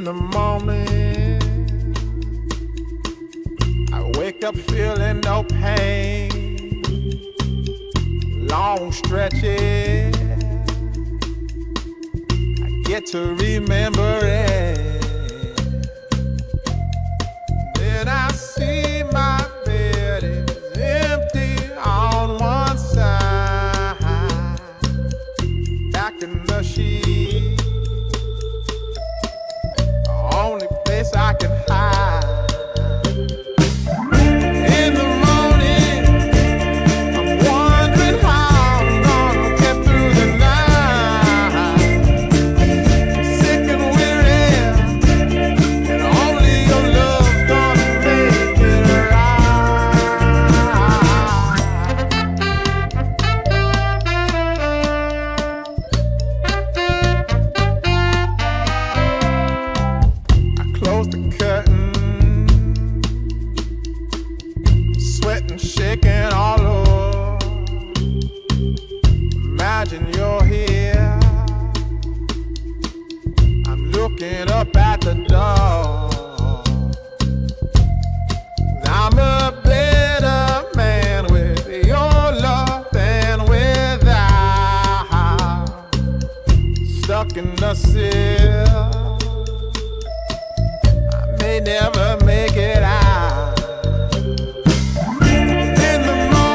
the morning, I wake up feeling no pain. Long stretches, I get to remember it. Then I see my bed is empty on one side. Back in the sheet, only place I can hide. In the morning, I'm wondering how I'm gonna get through the night. Sick and weary, and only your love's gonna make it close the curtain, sweating, shaking all over. Imagine you're here, I'm looking up at the door. I'm a better man with your love than without. Stuck in the city,